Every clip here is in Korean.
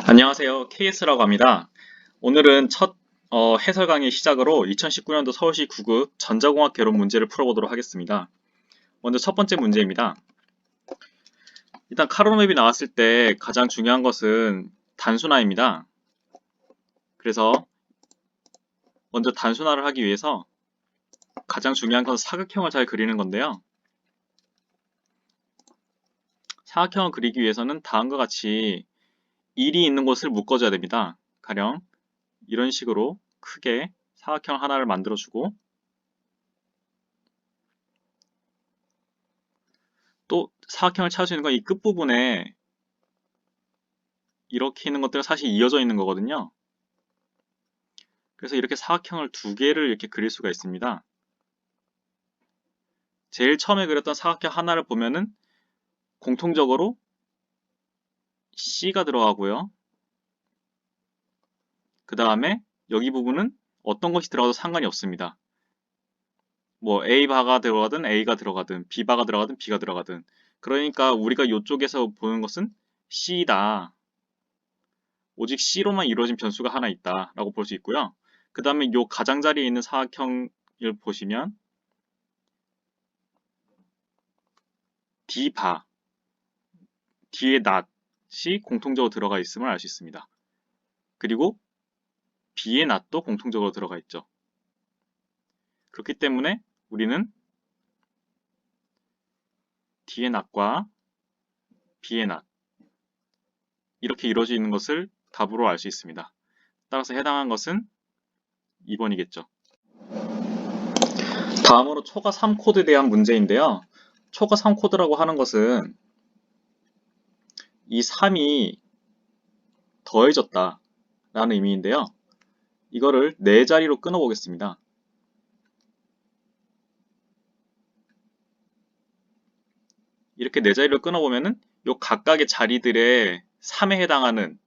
안녕하세요. KS라고 합니다. 오늘은 첫 해설 강의 시작으로 2019년도 서울시 9급 전자공학 개론 문제를 풀어보도록 하겠습니다. 먼저 첫 번째 문제입니다. 일단 카로노맵이 나왔을 때 가장 중요한 것은 단순화입니다. 그래서 먼저 단순화를 하기 위해서 가장 중요한 건 사각형을 잘 그리는 건데요. 사각형을 그리기 위해서는 다음과 같이 일이 있는 곳을 묶어줘야 됩니다. 가령 이런 식으로 크게 사각형 하나를 만들어주고 또 사각형을 찾을 수 있는 건 이 끝부분에 이렇게 있는 것들은 사실 이어져 있는 거거든요. 그래서 이렇게 사각형을 두 개를 이렇게 그릴 수가 있습니다. 제일 처음에 그렸던 사각형 하나를 보면은 공통적으로 C가 들어가고요. 그 다음에 여기 부분은 어떤 것이 들어가도 상관이 없습니다. 뭐 A바가 들어가든 A가 들어가든 B바가 들어가든 B가 들어가든 그러니까 우리가 이쪽에서 보는 것은 C다. 오직 C로만 이루어진 변수가 하나 있다 라고 볼 수 있고요. 그 다음에 이 가장자리에 있는 사각형을 보시면 D바, D의 낫이 공통적으로 들어가 있음을 알 수 있습니다. 그리고 B의 낫도 공통적으로 들어가 있죠. 그렇기 때문에 우리는 D의 낫과 B의 낫 이렇게 이루어져 있는 것을 답으로 알 수 있습니다. 따라서 해당한 것은 2번이겠죠. 다음으로 초과 3코드에 대한 문제인데요. 초과 3코드라고 하는 것은 이 3이 더해졌다 라는 의미인데요. 이거를 4자리로 끊어 보겠습니다. 이렇게 4자리로 끊어 보면은 요 각각의 자리들의 3에 해당하는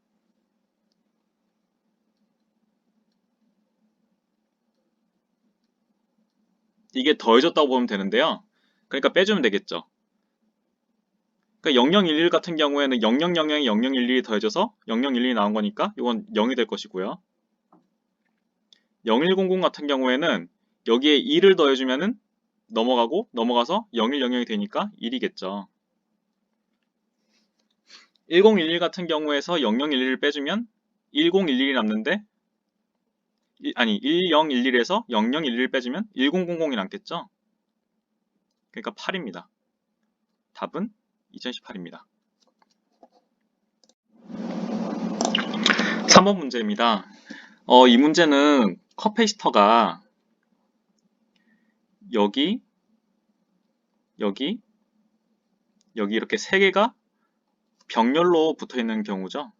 이게 더해졌다고 보면 되는데요. 그러니까 빼주면 되겠죠. 그러니까 0011 같은 경우에는 0000에 0011이 더해져서 0011이 나온 거니까 이건 0이 될 것이고요. 0100 같은 경우에는 여기에 2를 더해주면은 넘어가서 0100이 되니까 1이겠죠. 1011 같은 경우에서 0011을 빼주면 1011이 남는데 1011에서 0011을 빼주면 1000이 남겠죠. 그러니까 8입니다. 답은 2018입니다. 3번 문제입니다. 이 문제는 커패시터가 여기 이렇게 3개가 병렬로 붙어 있는 경우죠.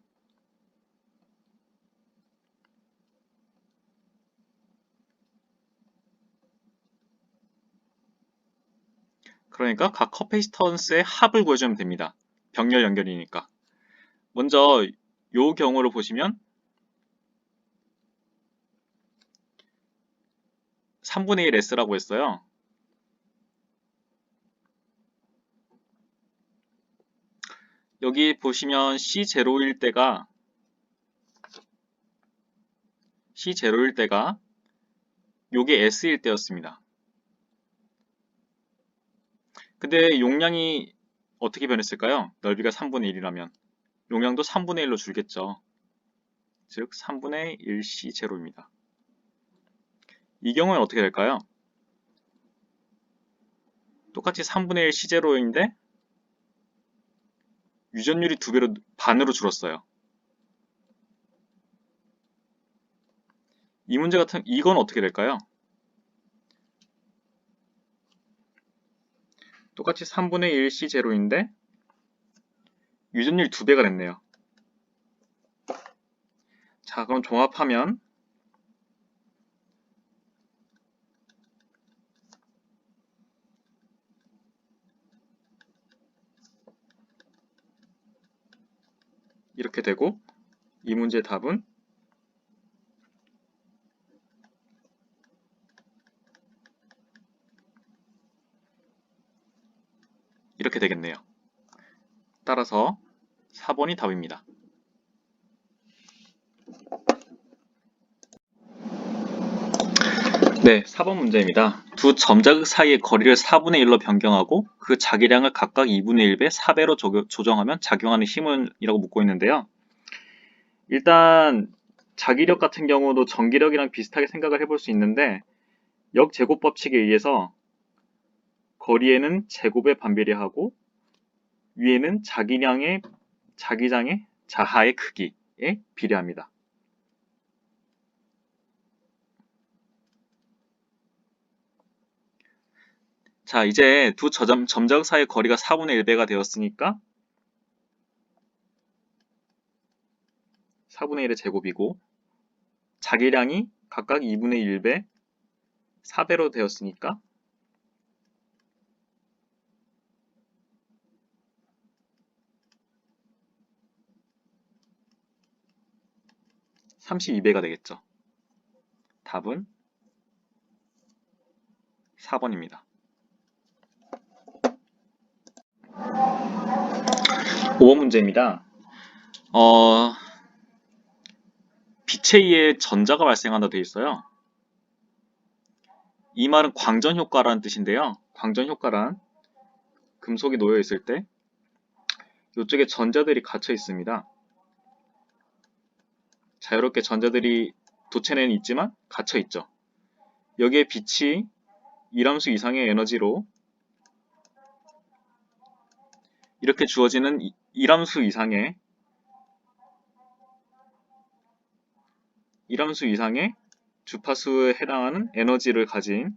그러니까 각 커패시턴스의 합을 구해주면 됩니다. 병렬 연결이니까. 먼저 이 경우를 보시면 3분의 1 S라고 했어요. 여기 보시면 C0일 때가 요게 S일 때였습니다. 근데 용량이 어떻게 변했을까요? 넓이가 3분의 1이라면 용량도 3분의 1로 줄겠죠. 즉 3분의 1 C0입니다. 이 경우에는 어떻게 될까요? 똑같이 3분의 1 C0인데 유전율이 반으로 줄었어요. 이건 어떻게 될까요? 똑같이 3분의 1 C0인데 유전율이 2배가 됐네요. 자, 그럼 종합하면 이렇게 되고 이 문제의 답은 이렇게 되겠네요. 따라서 4번이 답입니다. 네, 4번 문제입니다. 두 점자극 사이의 거리를 4분의 1로 변경하고 그 자기량을 각각 2분의 1배 4배로 조정하면 작용하는 힘은 이라고 묻고 있는데요. 일단 자기력 같은 경우도 전기력이랑 비슷하게 생각을 해볼 수 있는데 역제곱 법칙에 의해서 거리에는 제곱에 반비례하고 위에는 자기장의 자하의 크기에 비례합니다. 자, 이제 두 점자극 사이의 거리가 4분의 1배가 되었으니까 4분의 1의 제곱이고 자기량이 각각 2분의 1배 4배로 되었으니까 32배가 되겠죠. 답은 4번입니다. 5번 문제입니다. 빛에 의해 전자가 발생한다 되어 있어요. 이 말은 광전 효과라는 뜻인데요. 광전 효과란 금속이 놓여 있을 때 이쪽에 전자들이 갇혀 있습니다. 자유롭게 전자들이 도체내는 있지만 갇혀 있죠. 여기에 빛이 2함수 이상의 에너지로 이렇게 주어지는 1함수 이상의 주파수에 해당하는 에너지를 가진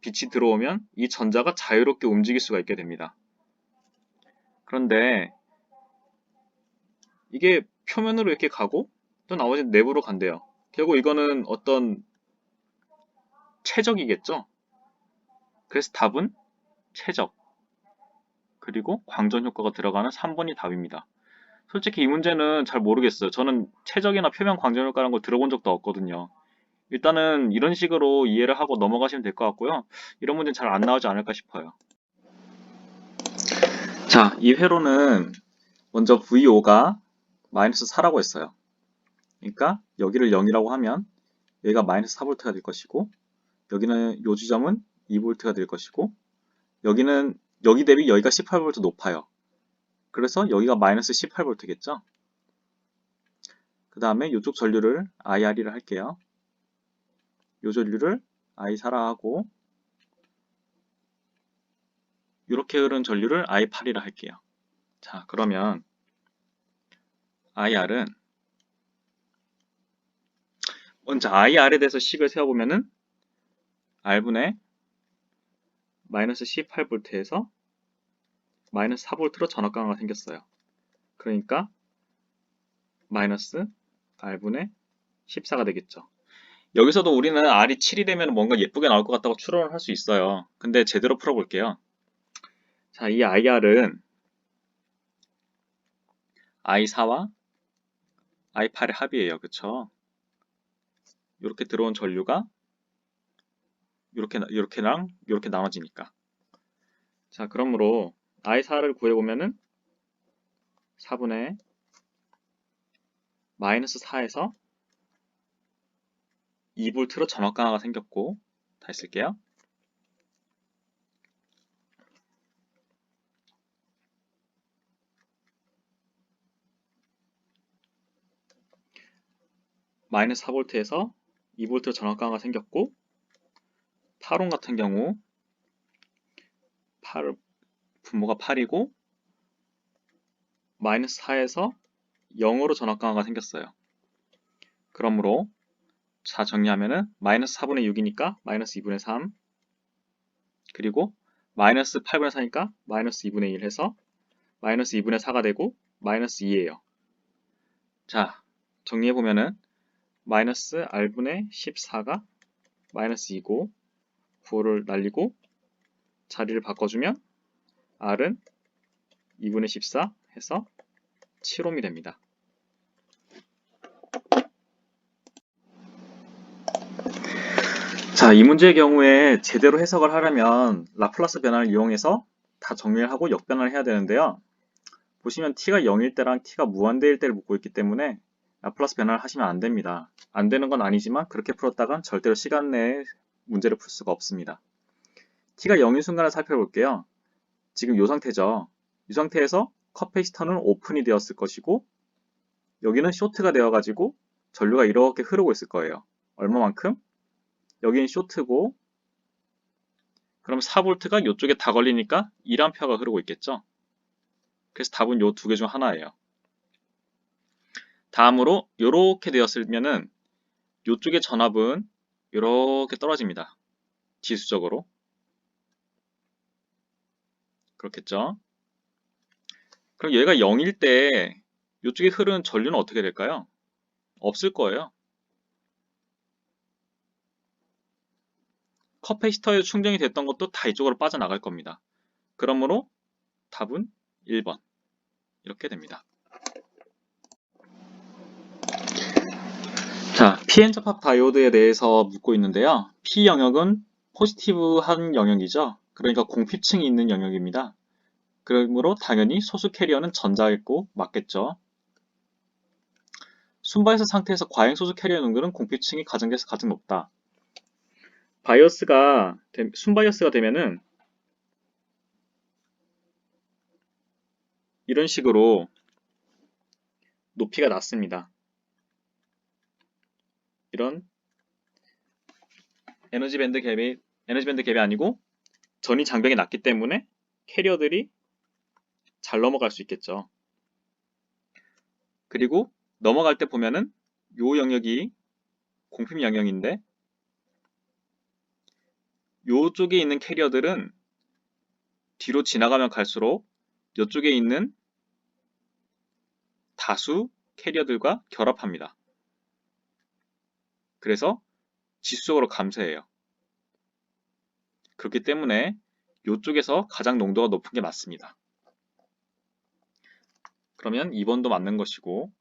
빛이 들어오면 이 전자가 자유롭게 움직일 수가 있게 됩니다. 그런데 이게 표면으로 이렇게 가고 또 나머지는 내부로 간대요. 결국 이거는 어떤 최적이겠죠? 그래서 답은 최적 그리고 광전 효과가 들어가는 3번이 답입니다. 솔직히 이 문제는 잘 모르겠어요. 저는 최적이나 표면 광전 효과라는 걸 들어본 적도 없거든요. 일단은 이런 식으로 이해를 하고 넘어가시면 될 것 같고요. 이런 문제는 잘 안 나오지 않을까 싶어요. 자, 이 회로는 먼저 VO가 마이너스 4라고 했어요. 그러니까 여기를 0이라고 하면 여기가 마이너스 4V가 될 것이고 여기는 이 지점은 2V가 될 것이고 여기 대비 여기가 18V 높아요. 그래서 여기가 마이너스 18V겠죠. 그 다음에 이쪽 전류를 IR이라 할게요. 이 전류를 I4라 하고 이렇게 흐른 전류를 I8이라 할게요. 자, 그러면 IR은 먼저 IR에 대해서 식을 세워보면은 R분의 마이너스 18V에서 마이너스 4V로 전압 강화가 생겼어요. 그러니까 마이너스 R분의 14가 되겠죠. 여기서도 우리는 R이 7이 되면 뭔가 예쁘게 나올 것 같다고 추론을 할 수 있어요. 근데 제대로 풀어볼게요. 자, 이 IR은 I4와 I8의 합이에요. 그쵸? 이렇게 들어온 전류가 이렇게 나눠지니까. 자, 그러므로 I4를 구해보면은 4분의 마이너스 4에서 2V로 전압 강화가 생겼고, 다시 쓸게요. 마이너스 4V에서 2V로 전압 강화가 생겼고, 8온 같은 경우 분모가 8이고 마이너스 4에서 0으로 전압 강화가 생겼어요. 그러므로 자 정리하면은 마이너스 4분의 6이니까 마이너스 2분의 3 그리고 마이너스 8분의 4니까 마이너스 2분의 1 해서 마이너스 2분의 4가 되고 마이너스 2예요. 자 정리해보면은 마이너스 R분의 14가 마이너스 2고 9를 날리고 자리를 바꿔주면 R은 2분의 14 해서 7옴이 됩니다. 자, 이 문제의 경우에 제대로 해석을 하려면 라플라스 변화를 이용해서 다 정리를 하고 역변화를 해야 되는데요. 보시면 t가 0일 때랑 t가 무한대일 때를 묻고 있기 때문에 라플라스 변화를 하시면 안 됩니다. 안 되는 건 아니지만 그렇게 풀었다간 절대로 시간 내에 문제를 풀 수가 없습니다. t가 0인 순간을 살펴볼게요. 지금 이 상태죠. 이 상태에서 커패시터는 오픈이 되었을 것이고 여기는 쇼트가 되어가지고 전류가 이렇게 흐르고 있을 거예요. 얼마만큼? 여기는 쇼트고 그럼 4V가 이쪽에 다 걸리니까 1A가 흐르고 있겠죠. 그래서 답은 이 두 개 중 하나예요. 다음으로 이렇게 되었으면은 이쪽의 전압은 이렇게 떨어집니다. 지수적으로. 그렇겠죠. 그럼 얘가 0일 때 이쪽에 흐르는 전류는 어떻게 될까요? 없을 거예요. 커패시터에 충전이 됐던 것도 다 이쪽으로 빠져나갈 겁니다. 그러므로 답은 1번 이렇게 됩니다. 자, PN 접합 다이오드에 대해서 묻고 있는데요. P 영역은 포지티브한 영역이죠. 그러니까 공핍층이 있는 영역입니다. 그러므로 당연히 소수 캐리어는 전자겠고 맞겠죠. 순바이어스 상태에서 과행 소수 캐리어 농도는 공핍층이 가정돼서 가장 높다. 순바이어스가 되면은 이런 식으로 높이가 낮습니다. 이런 에너지 밴드 갭이 아니고 전위 장벽이 낮기 때문에 캐리어들이 잘 넘어갈 수 있겠죠. 그리고 넘어갈 때 보면은 요 영역이 공핍 영역인데 요쪽에 있는 캐리어들은 뒤로 지나가면 갈수록 이쪽에 있는 다수 캐리어들과 결합합니다. 그래서 지수적으로 감소해요. 그렇기 때문에 이쪽에서 가장 농도가 높은 게 맞습니다. 그러면 2번도 맞는 것이고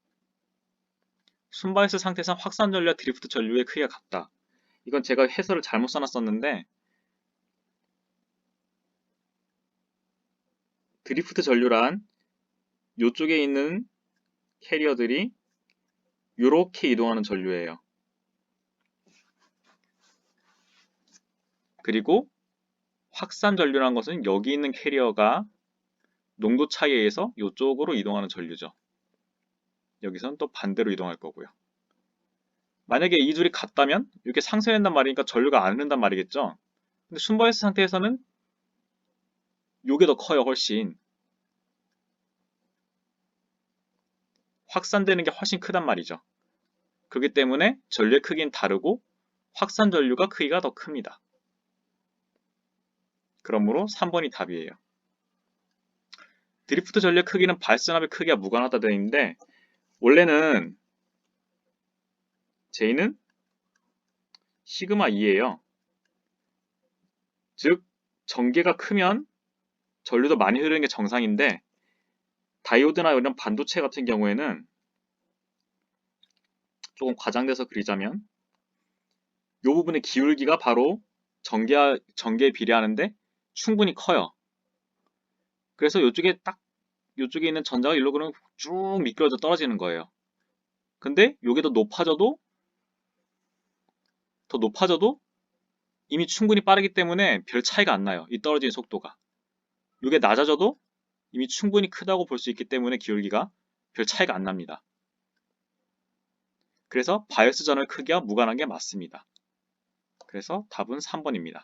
순바이어스 상태에서 확산 전류와 드리프트 전류의 크기가 같다. 이건 제가 해설을 잘못 써놨었는데 드리프트 전류란 이쪽에 있는 캐리어들이 이렇게 이동하는 전류예요. 그리고 확산 전류라는 것은 여기 있는 캐리어가 농도 차이에 의해서 이쪽으로 이동하는 전류죠. 여기서는 또 반대로 이동할 거고요. 만약에 이 둘이 같다면 이렇게 상쇄된단 말이니까 전류가 안 흐른단 말이겠죠. 근데 순바이어스 상태에서는 이게 더 커요, 훨씬. 확산되는 게 훨씬 크단 말이죠. 그렇기 때문에 전류의 크기는 다르고 확산 전류가 크기가 더 큽니다. 그러므로 3번이 답이에요. 드리프트 전류의 크기는 발산압의 크기와 무관하다 되어 있는데 원래는 J는 시그마 2예요. 즉 전개가 크면 전류도 많이 흐르는 게 정상인데 다이오드나 이런 반도체 같은 경우에는 조금 과장돼서 그리자면 이 부분의 기울기가 바로 전개에 비례하는데 충분히 커요. 그래서 이쪽에 있는 전자가 일로 그러면 쭉 미끄러져 떨어지는 거예요. 근데 이게 더 높아져도 이미 충분히 빠르기 때문에 별 차이가 안 나요. 이 떨어지는 속도가. 이게 낮아져도 이미 충분히 크다고 볼 수 있기 때문에 기울기가 별 차이가 안 납니다. 그래서 바이어스 전원 크기와 무관한 게 맞습니다. 그래서 답은 3번입니다.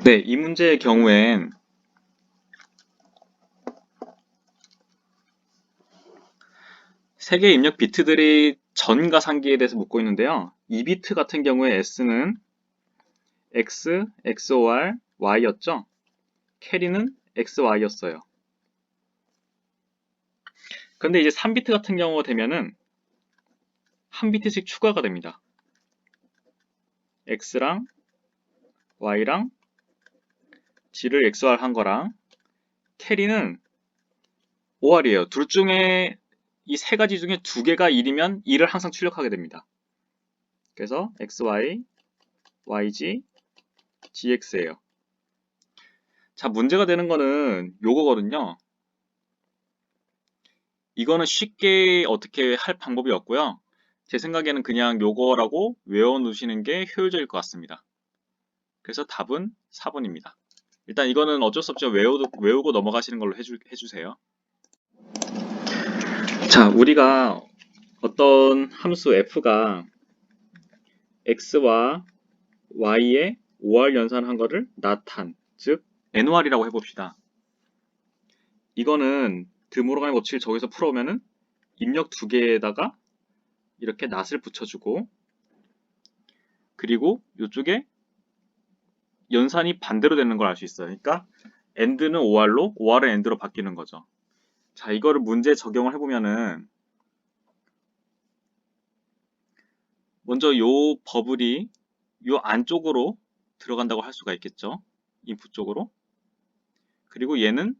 네, 이 문제의 경우엔 세 개의 입력 비트들이 전과 상기에 대해서 묻고 있는데요. 이 비트 같은 경우에 S는 X, XOR, Y였죠. 캐리는 XY였어요. 근데 이제 3비트 같은 경우가 되면은 한 비트씩 추가가 됩니다. X랑 Y랑 G를 XOR 한 거랑 캐리는 OR이에요. 둘 중에 이 세 가지 중에 두 개가 1이면 1을 항상 출력하게 됩니다. 그래서 XY, YG, GX예요. 자, 문제가 되는 거는 요거거든요. 이거는 쉽게 어떻게 할 방법이 없고요. 제 생각에는 그냥 요거라고 외워놓으시는 게 효율적일 것 같습니다. 그래서 답은 4번입니다. 일단 이거는 어쩔 수 없죠. 외우고 넘어가시는 걸로 해주세요. 자, 우리가 어떤 함수 f가 x와 y의 5월 연산한 거를 나탄, 즉 NOR이라고 해봅시다. 이거는 드모로간의 법칙을 저기서 풀어오면은 입력 두 개에다가 이렇게 낫을 붙여주고, 그리고 이쪽에 연산이 반대로 되는 걸 알 수 있어요. 그러니까 AND는 OR로, OR은 AND로 바뀌는 거죠. 자, 이거를 문제에 적용을 해보면은 먼저 요 버블이 요 안쪽으로 들어간다고 할 수가 있겠죠. 인풋 쪽으로. 그리고 얘는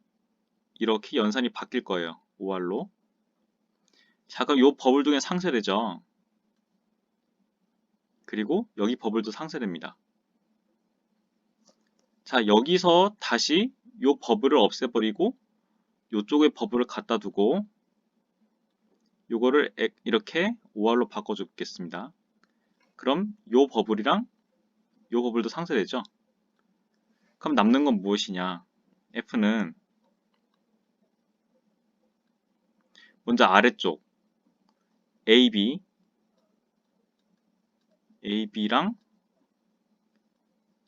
이렇게 연산이 바뀔 거예요. OR로. 자, 그럼 요 버블 중에 상쇄되죠. 그리고 여기 버블도 상쇄됩니다. 자, 여기서 다시 요 버블을 없애버리고 요쪽에 버블을 갖다 두고 요거를 이렇게 OR로 바꿔주겠습니다. 그럼 요 버블이랑 요 버블도 상쇄되죠. 그럼 남는 건 무엇이냐? F는 먼저 아래쪽 AB랑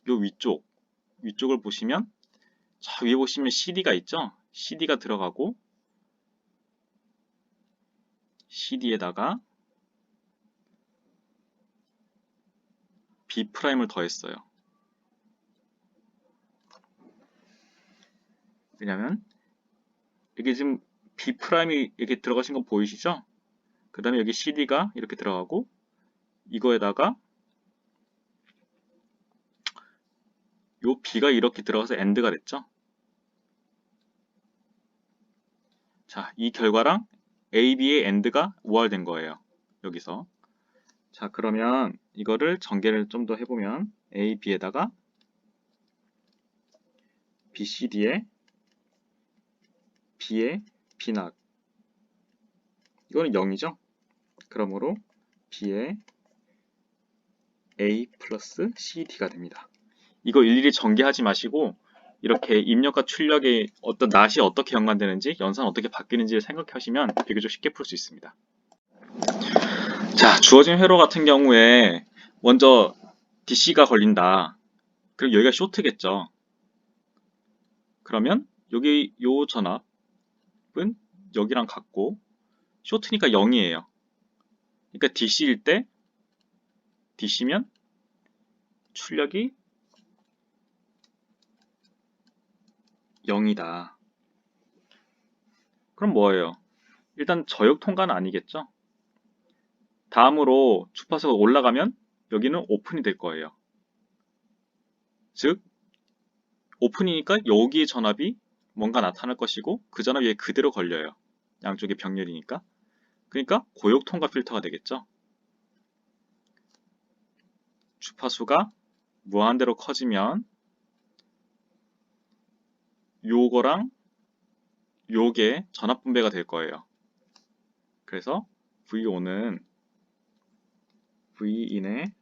요 위쪽을 보시면 저 위에 보시면 CD가 있죠? CD가 들어가고 CD에다가 B'을 더했어요. 왜냐면 이게 지금 B'이 이렇게 들어가신 거 보이시죠? 그 다음에 여기 CD가 이렇게 들어가고 이거에다가 요 B가 이렇게 들어가서 AND가 됐죠? 자, 이 결과랑 AB의 AND가 우월된 거예요. 여기서. 자, 그러면 이거를 전개를 좀 더 해보면 AB에다가 BCD에 B의 B낫. 이거는 0이죠? 그러므로 B의 A 플러스 CD가 됩니다. 이거 일일이 전개하지 마시고 이렇게 입력과 출력의 어떤 낫이 어떻게 연관되는지, 연산 어떻게 바뀌는지를 생각하시면 비교적 쉽게 풀 수 있습니다. 자, 주어진 회로 같은 경우에 먼저 DC가 걸린다. 그럼 여기가 쇼트겠죠. 그러면 여기 요 전압은 여기랑 같고 쇼트니까 0이에요. 그러니까 DC일 때 DC면 출력이 0이다. 그럼 뭐예요? 일단 저역 통과는 아니겠죠? 다음으로 주파수가 올라가면 여기는 오픈이 될 거예요. 즉 오픈이니까 여기의 전압이 뭔가 나타날 것이고 그 전압이 얘 그대로 걸려요. 양쪽의 병렬이니까. 그러니까 고역 통과 필터가 되겠죠. 주파수가 무한대로 커지면 요거랑 요게 전압 분배가 될 거예요. 그래서 VO는 V인의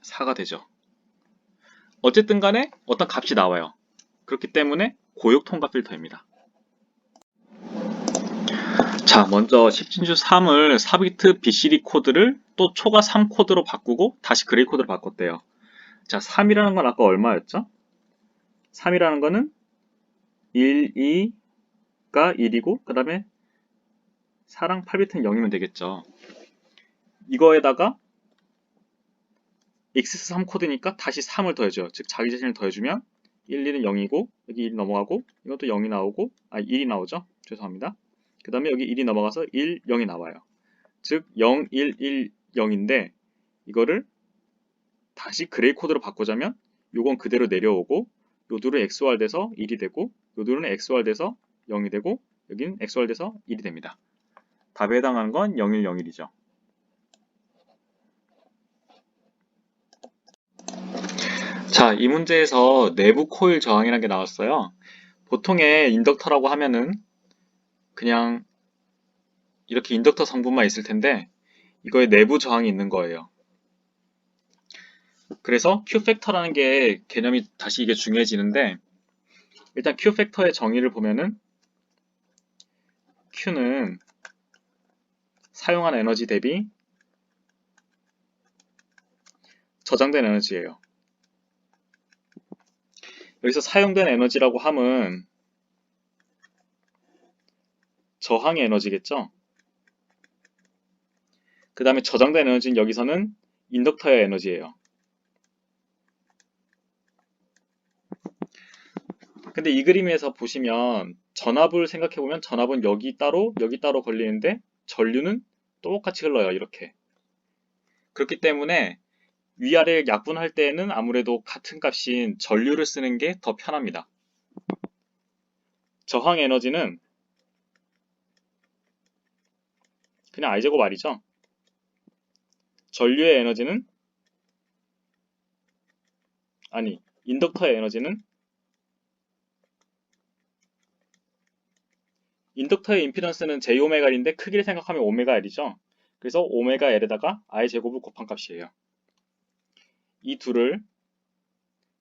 사가 되죠. 어쨌든 간에 어떤 값이 나와요. 그렇기 때문에 고역 통과 필터입니다. 자, 먼저 10진주 3을 4비트 BCD 코드를 또 초가 3 코드로 바꾸고 다시 그레이 코드로 바꿨대요. 자, 3이라는 건 아까 얼마였죠? 3이라는 거는 1, 2가 1이고 그 다음에 4랑 8비트는 0이면 되겠죠. 이거에다가 x3 코드니까 다시 3을 더해줘요. 즉 자기 자신을 더해주면 1, 1은 0이고 여기 1이 넘어가고 이것도 0이 나오고 1이 나오죠. 죄송합니다. 그 다음에 여기 1이 넘어가서 1, 0이 나와요. 즉 0, 1, 1, 0인데 이거를 다시 그레이 코드로 바꾸자면 요건 그대로 내려오고 요 둘은 XOR 돼서 1이 되고 요 둘은 XOR 돼서 0이 되고 여기는 XOR 돼서 1이 됩니다. 답에 해당하는 건 0101이죠. 자, 이 문제에서 내부 코일 저항이라는 게 나왔어요. 보통의 인덕터라고 하면은 그냥 이렇게 인덕터 성분만 있을 텐데 이거에 내부 저항이 있는 거예요. 그래서 Q팩터라는 게 개념이 다시 이게 중요해지는데 일단 Q팩터의 정의를 보면은 Q는 사용한 에너지 대비 저장된 에너지예요. 여기서 사용된 에너지라고 함은 저항의 에너지겠죠? 그 다음에 저장된 에너지는 여기서는 인덕터의 에너지예요. 근데 이 그림에서 보시면 전압을 생각해보면 전압은 여기 따로 걸리는데 전류는 똑같이 흘러요. 이렇게. 그렇기 때문에 위아래를 약분할 때에는 아무래도 같은 값인 전류를 쓰는 게 더 편합니다. 저항 에너지는 그냥 I제곱 R이죠. 전류의 에너지는 아니 인덕터의 에너지는 인덕터의 임피던스는 J오메가1인데 크기를 생각하면 오메가 L이죠. 그래서 오메가 L에다가 I제곱을 곱한 값이에요. 이 둘을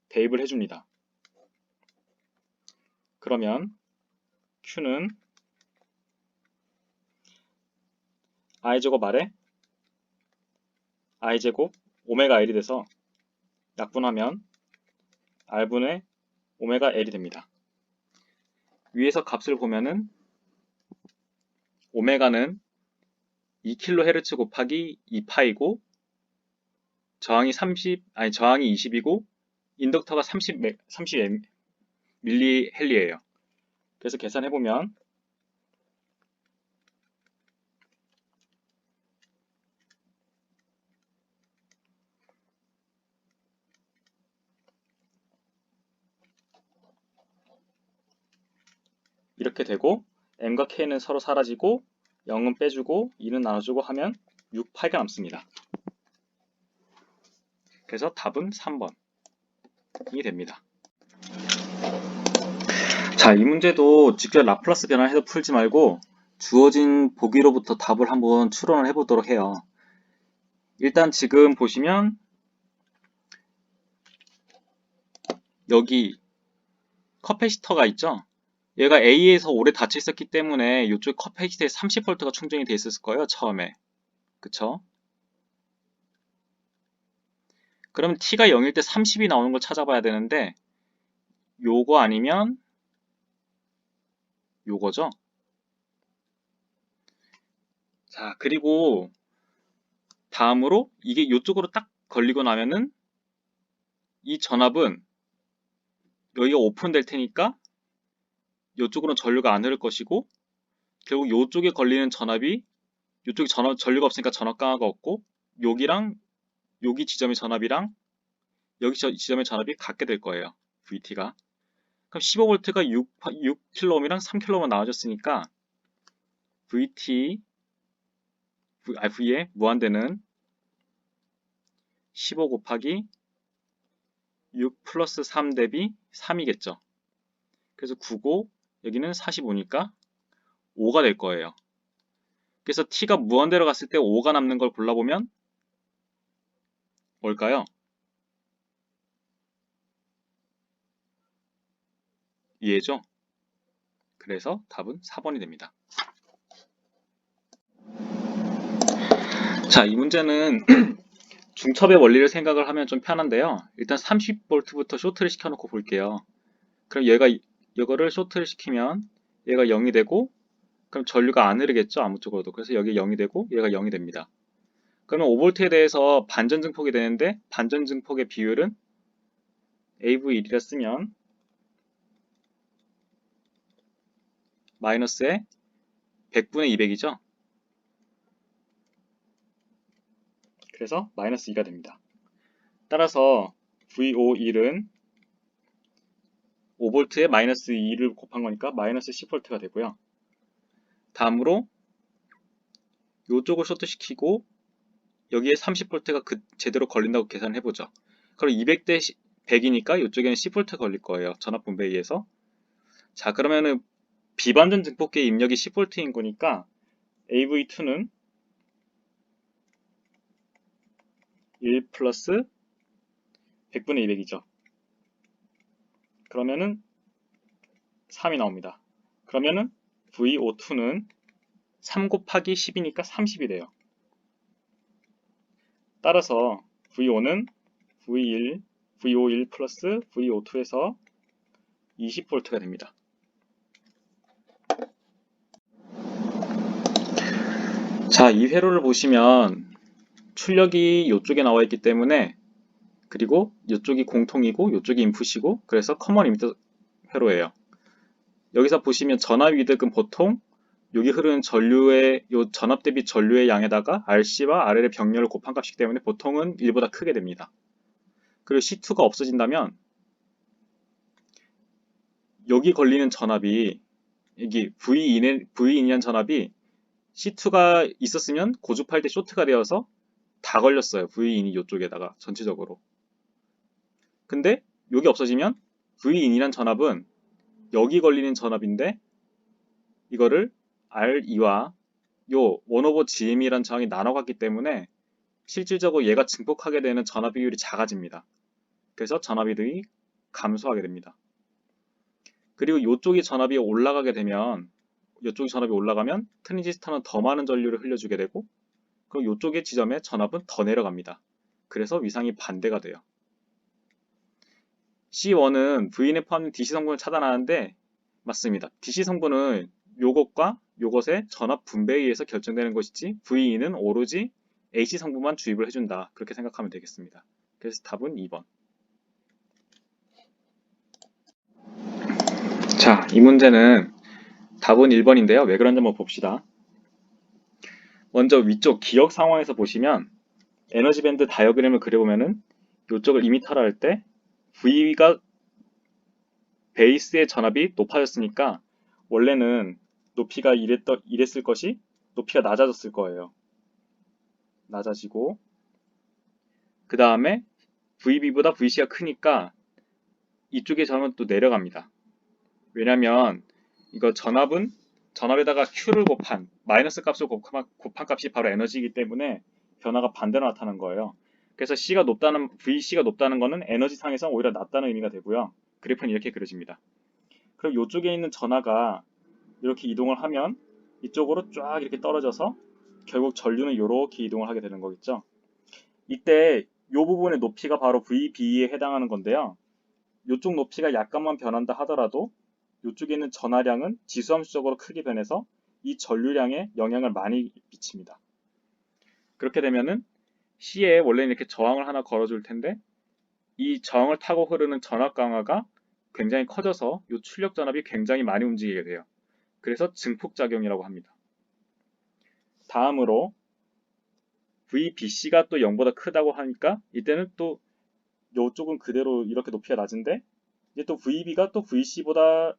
대입을 해줍니다. 그러면 Q는 I제곱 R에 I제곱 오메가 L이 돼서 약분하면 R분의 오메가 L이 됩니다. 위에서 값을 보면은 오메가는 2kHz 곱하기 2파이고 저항이 20이고 인덕터가 30 밀리헬리예요. 그래서 계산해보면 이렇게 되고 M과 K는 서로 사라지고 0은 빼주고 2는 나눠주고 하면 6파이가 남습니다. 그래서 답은 3번이 됩니다. 자, 이 문제도 직접 라플라스 변환해서 풀지 말고 주어진 보기로부터 답을 한번 추론을 해보도록 해요. 일단 지금 보시면 여기 커패시터가 있죠? 얘가 A에서 오래 닫혀 있었기 때문에 이쪽 커패시터에 30V가 충전이 돼 있었을 거예요, 처음에. 그쵸? 그러면 T가 0일 때 30이 나오는 걸 찾아봐야 되는데 요거 아니면 요거죠? 자, 그리고 다음으로 이게 요쪽으로 딱 걸리고 나면은 이 전압은 여기가 오픈될 테니까 요쪽으로는 전류가 안 흐를 것이고 결국 요쪽에 걸리는 전압이 요쪽에 전류가 없으니까 전압 강화가 없고 여기랑 여기 지점의 전압이랑 여기 지점의 전압이 같게 될 거예요. VT가. 그럼 15V가 6kΩ이랑 3kΩ만 나와줬으니까 V의 무한대는 15 곱하기 6 플러스 3 대비 3이겠죠. 그래서 9고 여기는 45니까 5가 될 거예요. 그래서 T가 무한대로 갔을 때 5가 남는 걸 골라보면 뭘까요? 이해죠? 그래서 답은 4번이 됩니다. 자, 이 문제는 중첩의 원리를 생각을 하면 좀 편한데요. 일단 30V부터 쇼트를 시켜놓고 볼게요. 그럼 이거를 쇼트를 시키면 얘가 0이 되고 그럼 전류가 안 흐르겠죠? 아무 쪽으로도. 그래서 여기 0이 되고 얘가 0이 됩니다. 그러면 5V에 대해서 반전 증폭이 되는데 반전 증폭의 비율은 AV1이라 쓰면 마이너스에 100분의 200이죠? 그래서 마이너스 2가 됩니다. 따라서 VO1은 5V에 마이너스 2를 곱한 거니까 마이너스 10V가 되고요. 다음으로 이쪽을 쇼트시키고 여기에 30V가 제대로 걸린다고 계산을 해보죠. 그럼 200대 100이니까 이쪽에는 10V 걸릴 거예요. 전압 분배에 의해서. 자, 그러면은 비반전 증폭기의 입력이 10V인 거니까 AV2는 1 플러스 100분의 200이죠. 그러면은 3이 나옵니다. 그러면은 VO2는 3 곱하기 10이니까 30이 돼요. 따라서 VO는 VO1 플러스 VO2에서 20V가 됩니다. 자, 이 회로를 보시면 출력이 이쪽에 나와 있기 때문에, 그리고 이쪽이 공통이고 이쪽이 인풋이고, 그래서 커먼 이미터 회로예요. 여기서 보시면 전압 이득은 보통 여기 흐르는 전류의 요 전압 대비 전류의 양에다가 RC와 RL의 병렬을 곱한 값이기 때문에 보통은 1보다 크게 됩니다. 그리고 C2가 없어진다면 여기 걸리는 전압이, 여기 V 인이라는 전압이 C2가 있었으면 고주파일 때 쇼트가 되어서 다 걸렸어요. V인이 이쪽에다가 전체적으로. 근데 여기 없어지면 V인이란 전압은 여기 걸리는 전압인데 이거를 R2와 요 1/GM이란 저항이 나눠갔기 때문에 실질적으로 얘가 증폭하게 되는 전압 비율이 작아집니다. 그래서 전압이득이 감소하게 됩니다. 그리고 이쪽이 전압이 올라가게 되면, 이쪽이 전압이 올라가면 트랜지스터는 더 많은 전류를 흘려주게 되고, 그럼 이쪽의 지점에 전압은 더 내려갑니다. 그래서 위상이 반대가 돼요. C1은 V인에 포함된 DC 성분을 차단하는데, 맞습니다. DC 성분은 요것과 요것의 전압 분배에 의해서 결정되는 것이지 V인은 오로지 AC 성분만 주입을 해준다. 그렇게 생각하면 되겠습니다. 그래서 답은 2번. 자, 이 문제는 답은 1번인데요. 왜 그런지 한번 봅시다. 먼저 위쪽 기역 상황에서 보시면 에너지 밴드 다이어그램을 그려보면은 이쪽을 이미터라 할 때 V가 베이스의 전압이 높아졌으니까 원래는 높이가 이랬을 것이 높이가 낮아졌을 거예요. 낮아지고 그 다음에 VB보다 VC가 크니까 이쪽의 전압은 또 내려갑니다. 왜냐면 이거 전압에다가 Q를 곱한 마이너스 값을 곱한 값이 바로 에너지이기 때문에 변화가 반대로 나타나는 거예요. 그래서 VC가 높다는 거는 에너지 상에서 오히려 낮다는 의미가 되고요. 그래프는 이렇게 그려집니다. 그럼 이쪽에 있는 전하가 이렇게 이동을 하면 이쪽으로 쫙 이렇게 떨어져서 결국 전류는 이렇게 이동을 하게 되는 거겠죠. 이때 이 부분의 높이가 바로 VB에 해당하는 건데요. 이쪽 높이가 약간만 변한다 하더라도 이쪽에 있는 전하량은 지수함수적으로 크게 변해서 이 전류량에 영향을 많이 미칩니다. 그렇게 되면은 C에 원래는 이렇게 저항을 하나 걸어줄 텐데 이 저항을 타고 흐르는 전압 강화가 굉장히 커져서 이 출력 전압이 굉장히 많이 움직이게 돼요. 그래서 증폭작용이라고 합니다. 다음으로 VBC가 또 0보다 크다고 하니까 이때는 또 이쪽은 그대로 이렇게 높이가 낮은데 이제 또 VB가 또 VC보다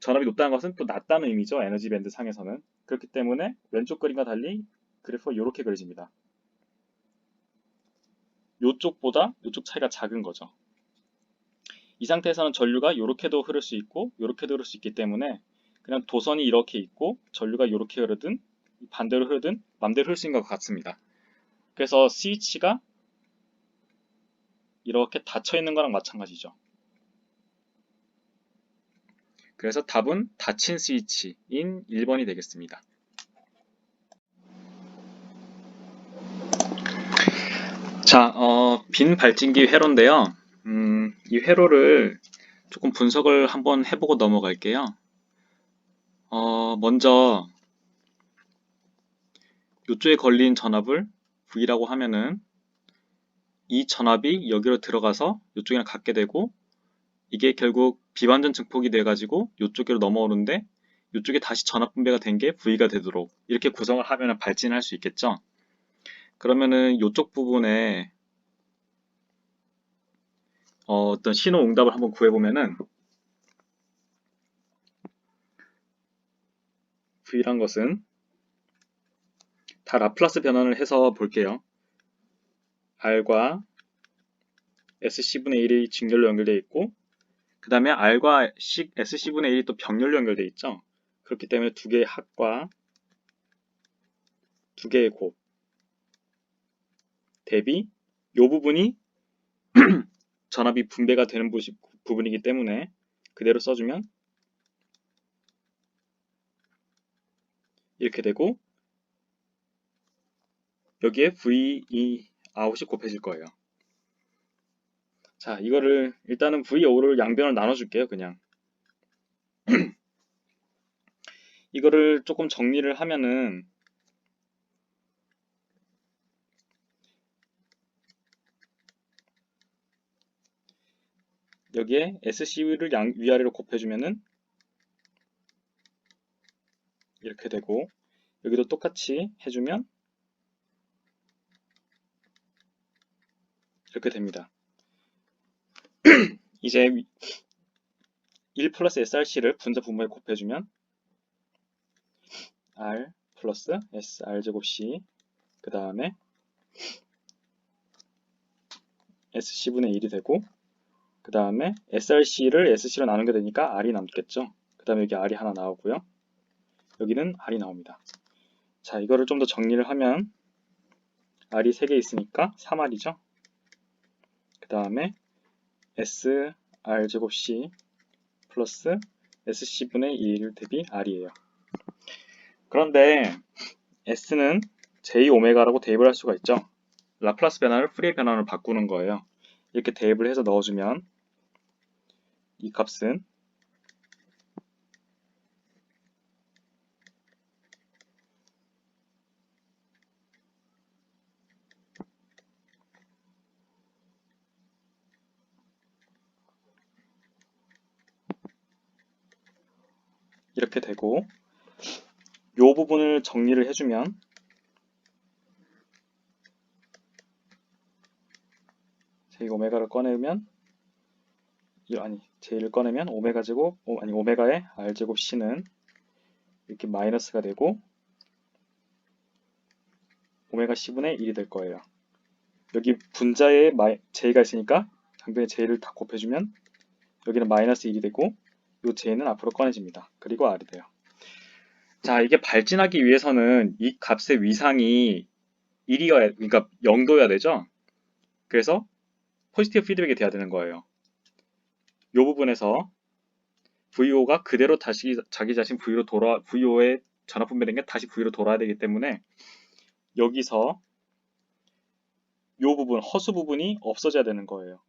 전압이 높다는 것은 또 낮다는 의미죠. 에너지 밴드 상에서는. 그렇기 때문에 왼쪽 그림과 달리 그래프가 이렇게 그려집니다. 이쪽보다 이쪽 차이가 작은 거죠. 이 상태에서는 전류가 이렇게도 흐를 수 있고 이렇게도 흐를 수 있기 때문에 그냥 도선이 이렇게 있고 전류가 이렇게 흐르든 반대로 흐르든 맘대로 흐를 수 있는 것 같습니다. 그래서 스위치가 이렇게 닫혀 있는 거랑 마찬가지죠. 그래서 답은 닫힌 스위치인 1번이 되겠습니다. 자, 빈 발진기 회로인데요. 이 회로를 조금 분석을 한번 해보고 넘어갈게요. 먼저 이쪽에 걸린 전압을 V라고 하면은 이 전압이 여기로 들어가서 이쪽이랑 같게 되고 이게 결국 비반전 증폭이 돼가지고 이쪽으로 넘어오는데 이쪽에 다시 전압 분배가 된 게 V가 되도록 이렇게 구성을 하면 발진할 수 있겠죠. 그러면은 이쪽 부분에 어떤 신호 응답을 한번 구해보면은 V란 것은 다 라플라스 변환을 해서 볼게요. R과 SC분의 1이 직렬로 연결되어 있고, 그 다음에 R과 SC분의 1이 또 병렬로 연결되어 있죠. 그렇기 때문에 두 개의 합과 두 개의 곱 대비 이 부분이 전압이 분배가 되는 부분이기 때문에 그대로 써주면 이렇게 되고, 여기에 V2 아웃이 곱해질 거예요. 자, 이거를 일단은 V5를 양변을 나눠줄게요. 그냥 이거를 조금 정리를 하면은 여기에 SC를 위아래로 곱해주면은 이렇게 되고, 여기도 똑같이 해주면 이렇게 됩니다. 이제 1 플러스 SRC를 분자 분모에 곱해주면 R 플러스 SR 제곱 C, 그 다음에 SC분의 1이 되고, 그 다음에 SRC를 SC로 나누게 되니까 R이 남겠죠. 그 다음에 여기 R이 하나 나오고요. 여기는 R이 나옵니다. 자, 이거를 좀 더 정리를 하면 R이 3개 있으니까 3R이죠. 그 다음에 SR 제곱 C 플러스 SC분의 1 대비 R이에요. 그런데 S는 J오메가라고 대입을 할 수가 있죠. 라플라스 변화를 푸리에 변환으로 바꾸는 거예요. 이렇게 대입을 해서 넣어주면 이 값은 이렇게 되고, 이 부분을 정리를 해주면 J오메가를 꺼내면 J를 꺼내면 오메가 제곱 오메가의 R 제곱 C는 이렇게 마이너스가 되고 오메가 C분의 1이 될 거예요. 여기 분자에 J가 있으니까 당변에 J를 다 곱해주면 여기는 마이너스 1이 되고 이 J는 앞으로 꺼내집니다. 그리고 R이 돼요. 자, 이게 발진하기 위해서는 이 값의 위상이 1이어야, 그러니까 0도여야 되죠. 그래서 포지티브 피드백이 돼야 되는 거예요. 이 부분에서 VO가 그대로 다시 자기 자신 VO에 전압 분배된 게 다시 V로 돌아야 되기 때문에 여기서 이 부분, 허수 부분이 없어져야 되는 거예요.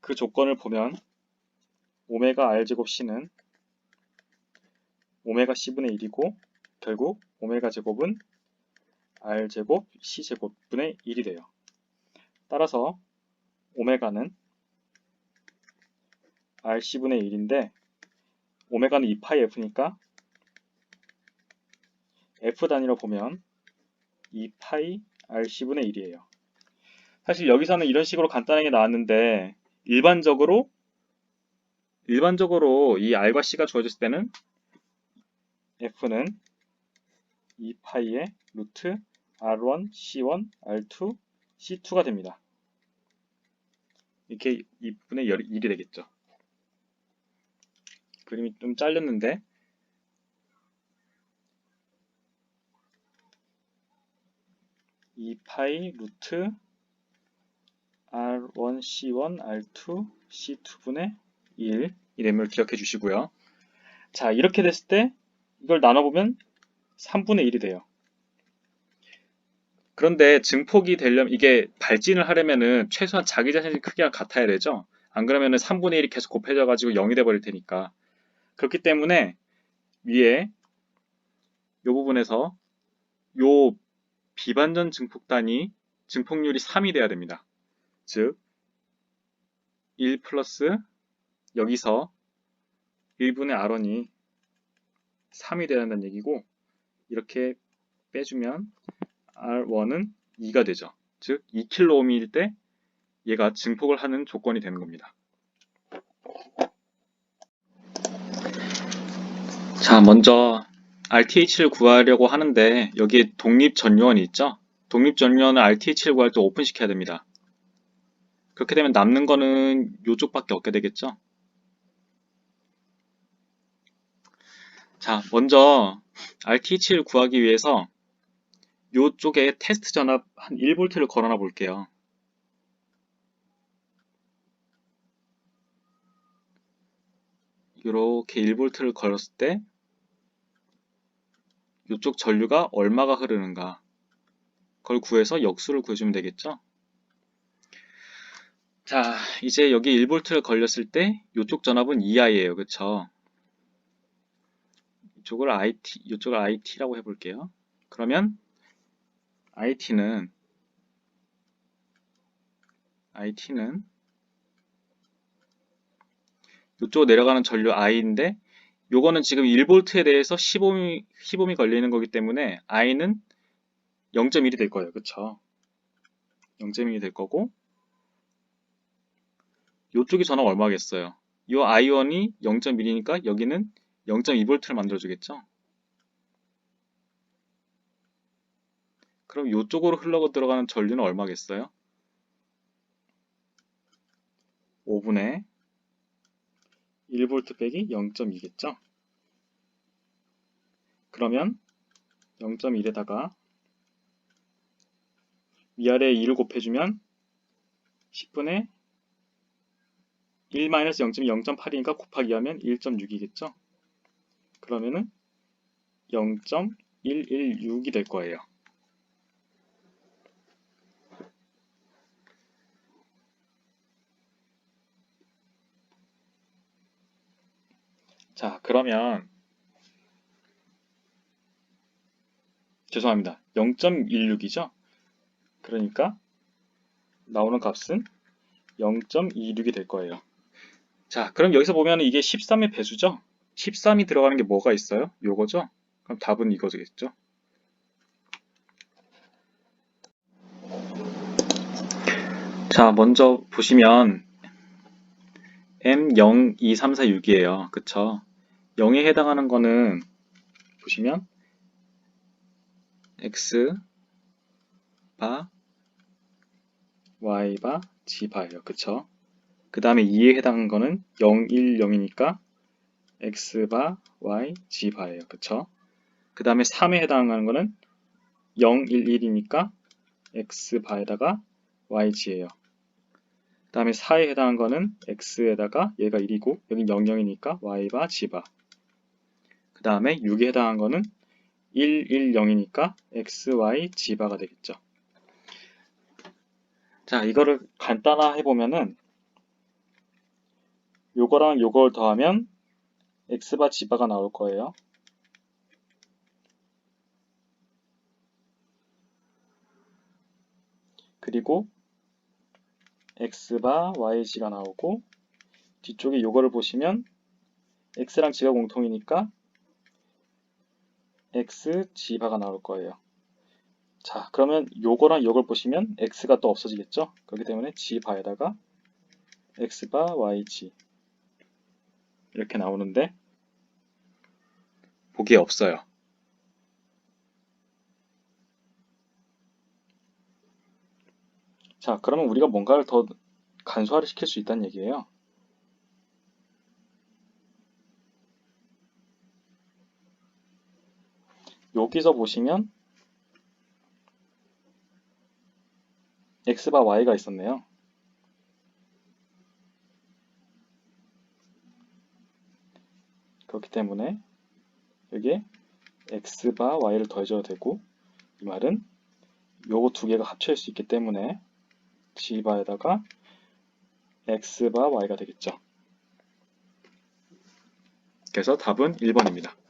그 조건을 보면 오메가 R제곱 C는 오메가 C분의 1이고 결국 오메가 제곱은 R제곱 C제곱분의 1이 돼요. 따라서 오메가는 RC분의 1인데 오메가는 2파이 F니까 F 단위로 보면 2파이 RC분의 1이에요. 사실 여기서는 이런 식으로 간단하게 나왔는데 일반적으로 이 R과 C가 주어졌을 때는 F는 2파이의 루트 R1, C1, R2, C2가 됩니다. 이렇게 2분의 1이 되겠죠. 그림이 좀 잘렸는데 2파이 루트 R1, C1, R2, C2분의 1 이 램을 기억해 주시고요. 자, 이렇게 됐을 때 이걸 나눠보면 3분의 1이 돼요. 그런데 증폭이 되려면 이게 발진을 하려면은 최소한 자기 자신의 크기가 같아야 되죠. 안 그러면은 3분의 1이 계속 곱해져 가지고 0이 돼 버릴 테니까. 그렇기 때문에 위에 이 부분에서 요 비반전 증폭단이 증폭률이 3이 돼야 됩니다. 즉 1 플러스 여기서 1분의 R1이 3이 돼야 한다는 얘기고, 이렇게 빼주면 R1은 2가 되죠. 즉 2kΩ일 때 얘가 증폭을 하는 조건이 되는 겁니다. 자, 먼저 RTH를 구하려고 하는데 여기에 독립전류원이 있죠. 독립전류원을 RTH를 구할 때 오픈시켜야 됩니다. 그렇게 되면 남는 거는 요쪽밖에 없게 되겠죠. 자, 먼저 RTH를 구하기 위해서 요쪽에 테스트 전압 한 1V를 걸어놔 볼게요. 이렇게 1V를 걸었을 때 이쪽 전류가 얼마가 흐르는가 그걸 구해서 역수를 구해주면 되겠죠. 자, 이제 여기 1V를 걸렸을 때 이쪽 전압은 EI예요. 그쵸? 이쪽을 IT라고 해볼게요. 그러면 IT는 이쪽으로 내려가는 전류 I인데 요거는 지금 1V에 대해서 10ohm이 걸리는 거기 때문에 I는 0.1이 될 거예요. 그쵸? 0.1이 될 거고 요쪽이 전압 얼마겠어요? 이 I1이 0.1이니까 여기는 0.2V를 만들어주겠죠? 그럼 요쪽으로 흘러 들어가는 전류는 얼마겠어요? 5분의 1V 빼기 0.2겠죠? 그러면 0.1에다가 위아래에 2를 곱해주면 10분의 1-0.8이니까 곱하기 하면 1.6이겠죠? 그러면은 0.116이 될 거예요. 자, 그러면 죄송합니다. 0.16이죠? 그러니까 나오는 값은 0.26이 될 거예요. 자, 그럼 여기서 보면 이게 13의 배수죠? 13이 들어가는 게 뭐가 있어요? 요거죠? 그럼 답은 이거겠죠? 자, 먼저 보시면 M0, 2, 3, 4, 6이에요. 그쵸? 0에 해당하는 거는 보시면 X 바, Y 바, G 바예요. 그쵸? 그 다음에 2에 해당하는 거는 0, 1, 0이니까 X 바, Y, G 바예요. 그쵸? 그 다음에 3에 해당하는 거는 0, 1, 1이니까 X 바에다가 Y, G예요. 그 다음에 4에 해당하는 거는 X에다가 얘가 1이고 여긴 0, 0이니까 Y 바, G 바. 그 다음에 6에 해당하는 거는 1, 1, 0이니까 X, Y, G 바가 되겠죠. 자, 이거를 간단화 해보면은 요거랑 요걸 더하면 X바, G바가 나올 거예요. 그리고 X바, YG가 나오고 뒤쪽에 요거를 보시면 X랑 G가 공통이니까 X, G바가 나올 거예요. 자, 그러면 요거랑 요걸 보시면 X가 또 없어지겠죠? 그렇기 때문에 G바에다가 X바, YG 이렇게 나오는데 보기에 없어요. 자, 그러면 우리가 뭔가를 더 간소화를 시킬 수 있다는 얘기예요. 여기서 보시면 X바 Y가 있었네요. 그렇기 때문에 여기에 X바 Y를 더해줘도 되고 이 말은 요거 두 개가 합쳐질 수 있기 때문에 G바에다가 X바 Y가 되겠죠. 그래서 답은 1번입니다.